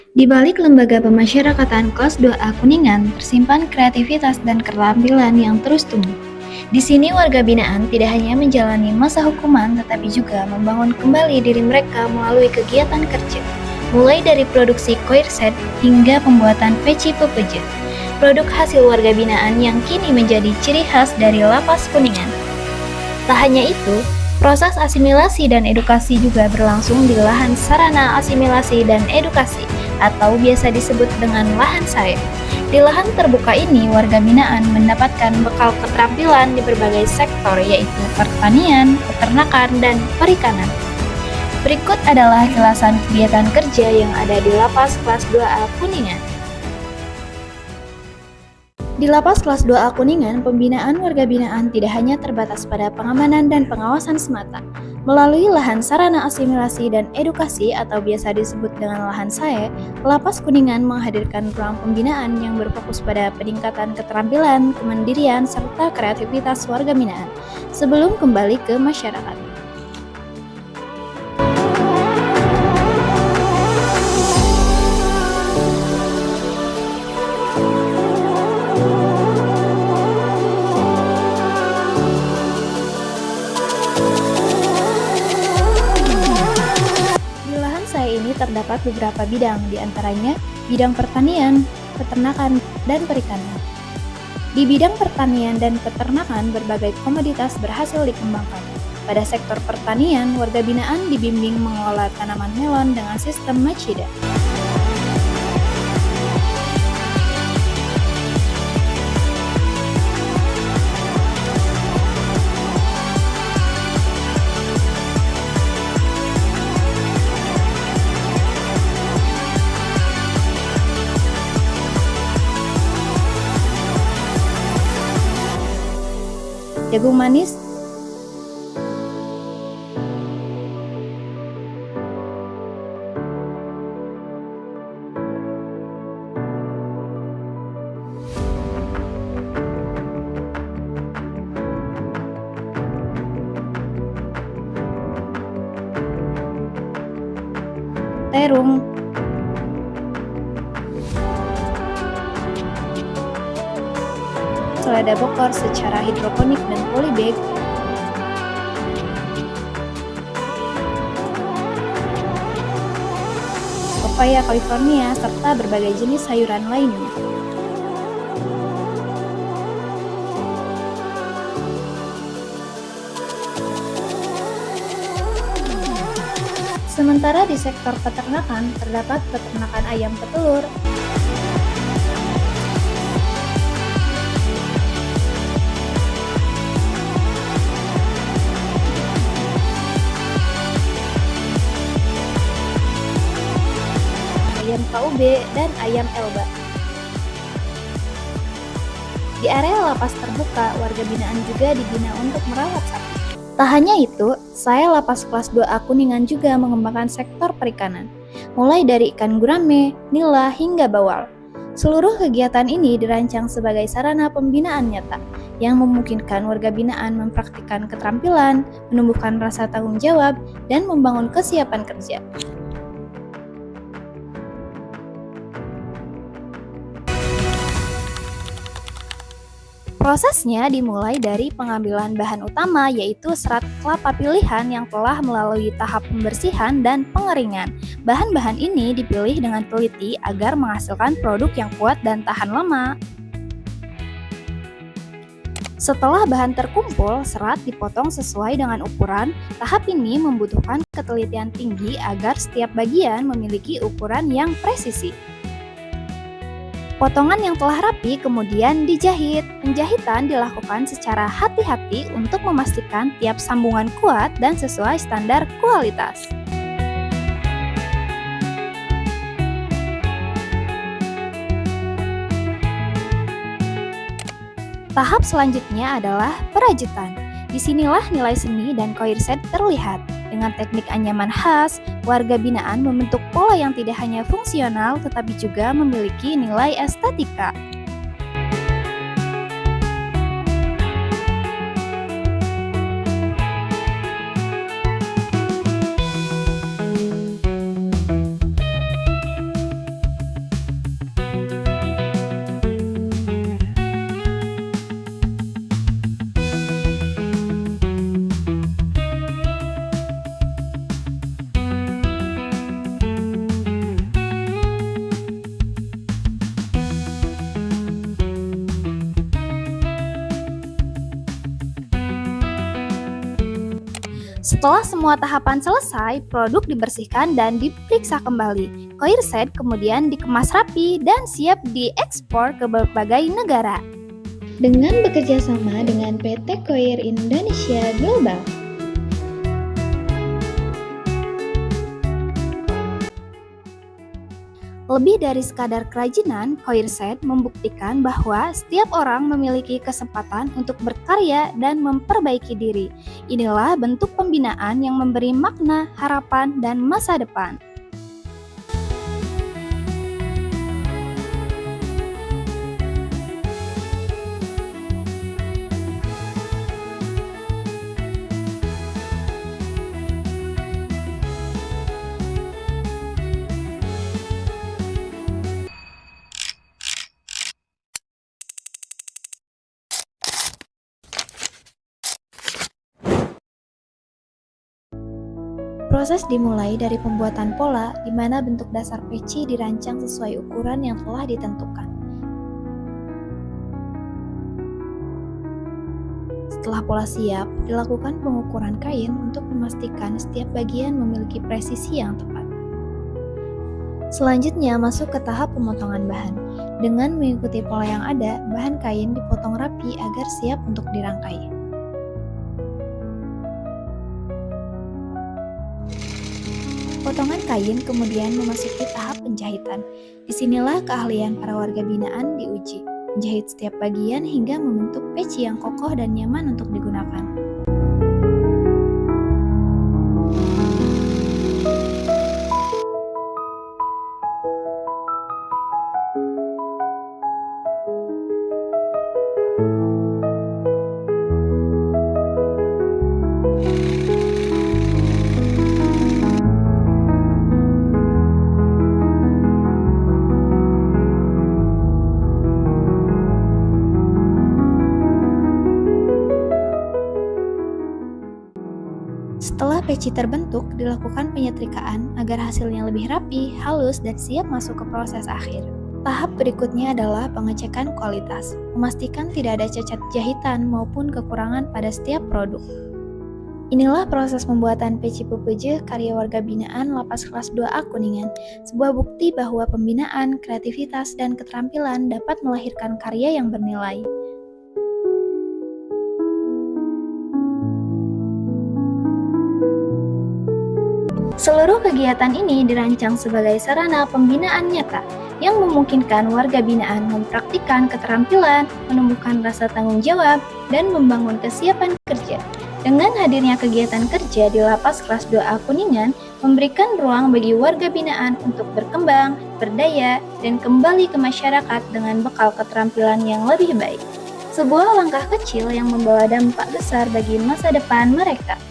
Di balik lembaga pemasyarakatan kelas 2A Kuningan tersimpan kreativitas dan keterampilan yang terus tumbuh. Di sini warga binaan tidak hanya menjalani masa hukuman tetapi juga membangun kembali diri mereka melalui kegiatan kerja. Mulai dari produksi koir set hingga pembuatan peci pepeje. Produk hasil warga binaan yang kini menjadi ciri khas dari Lapas Kuningan. Tak hanya itu, proses asimilasi dan edukasi juga berlangsung di lahan sarana asimilasi dan edukasi atau biasa disebut dengan lahan saya. Di lahan terbuka ini, warga binaan mendapatkan bekal keterampilan di berbagai sektor yaitu pertanian, peternakan, dan perikanan. Berikut adalah kilasan kegiatan kerja yang ada di Lapas Kelas 2A Kuningan. Di Lapas Kelas 2A Kuningan, pembinaan warga binaan tidak hanya terbatas pada pengamanan dan pengawasan semata. Melalui lahan sarana asimilasi dan edukasi atau biasa disebut dengan lahan SAE, Lapas Kuningan menghadirkan ruang pembinaan yang berfokus pada peningkatan keterampilan, kemandirian, serta kreativitas warga binaan sebelum kembali ke masyarakat. Ini terdapat beberapa bidang, diantaranya bidang pertanian, peternakan, dan perikanan. Di bidang pertanian dan peternakan, berbagai komoditas berhasil dikembangkan. Pada sektor pertanian, warga binaan dibimbing mengelola tanaman melon dengan sistem machida. Jagung manis, terung, selada bokor secara hidroponik dan polybag, pepaya California, serta berbagai jenis sayuran lainnya. Sementara di sektor peternakan, terdapat peternakan ayam petelur, ayam KUB, dan ayam Elba. Di area lapas terbuka, warga binaan juga dibina untuk merawat sapi. Tak hanya itu, saya Lapas Kelas 2A Kuningan juga mengembangkan sektor perikanan, mulai dari ikan gurame, nila, hingga bawal. Seluruh kegiatan ini dirancang sebagai sarana pembinaan nyata yang memungkinkan warga binaan mempraktikkan keterampilan, menumbuhkan rasa tanggung jawab, dan membangun kesiapan kerja. Prosesnya dimulai dari pengambilan bahan utama yaitu serat kelapa pilihan yang telah melalui tahap pembersihan dan pengeringan. Bahan-bahan ini dipilih dengan teliti agar menghasilkan produk yang kuat dan tahan lama. Setelah bahan terkumpul, serat dipotong sesuai dengan ukuran. Tahap ini membutuhkan ketelitian tinggi agar setiap bagian memiliki ukuran yang presisi. Potongan yang telah rapi kemudian dijahit. Penjahitan dilakukan secara hati-hati untuk memastikan tiap sambungan kuat dan sesuai standar kualitas. Tahap selanjutnya adalah perajutan. Disinilah nilai seni dan koir set terlihat. Dengan teknik anyaman khas, warga binaan membentuk pola yang tidak hanya fungsional tetapi juga memiliki nilai estetika. Setelah semua tahapan selesai, produk dibersihkan dan diperiksa kembali. Koir Set kemudian dikemas rapi dan siap diekspor ke berbagai negara. Dengan bekerja sama dengan PT Koir Indonesia Global. Lebih dari sekadar kerajinan, Koir Set membuktikan bahwa setiap orang memiliki kesempatan untuk berkarya dan memperbaiki diri. Inilah bentuk pembinaan yang memberi makna, harapan, dan masa depan. Proses dimulai dari pembuatan pola, di mana bentuk dasar peci dirancang sesuai ukuran yang telah ditentukan. Setelah pola siap, dilakukan pengukuran kain untuk memastikan setiap bagian memiliki presisi yang tepat. Selanjutnya masuk ke tahap pemotongan bahan. Dengan mengikuti pola yang ada, bahan kain dipotong rapi agar siap untuk dirangkai. Potongan kain kemudian memasuki tahap penjahitan. Disinilah keahlian para warga binaan diuji, menjahit setiap bagian hingga membentuk peci yang kokoh dan nyaman untuk digunakan. Setelah peci terbentuk, dilakukan penyetrikaan agar hasilnya lebih rapi, halus, dan siap masuk ke proses akhir. Tahap berikutnya adalah pengecekan kualitas, memastikan tidak ada cacat jahitan maupun kekurangan pada setiap produk. Inilah proses pembuatan peci PPJ karya warga binaan Lapas Kelas 2A Kuningan, sebuah bukti bahwa pembinaan, kreativitas, dan keterampilan dapat melahirkan karya yang bernilai. Seluruh kegiatan ini dirancang sebagai sarana pembinaan nyata yang memungkinkan warga binaan mempraktikkan keterampilan, menumbuhkan rasa tanggung jawab, dan membangun kesiapan kerja. Dengan hadirnya kegiatan kerja di Lapas Kelas 2A Kuningan, memberikan ruang bagi warga binaan untuk berkembang, berdaya, dan kembali ke masyarakat dengan bekal keterampilan yang lebih baik. Sebuah langkah kecil yang membawa dampak besar bagi masa depan mereka.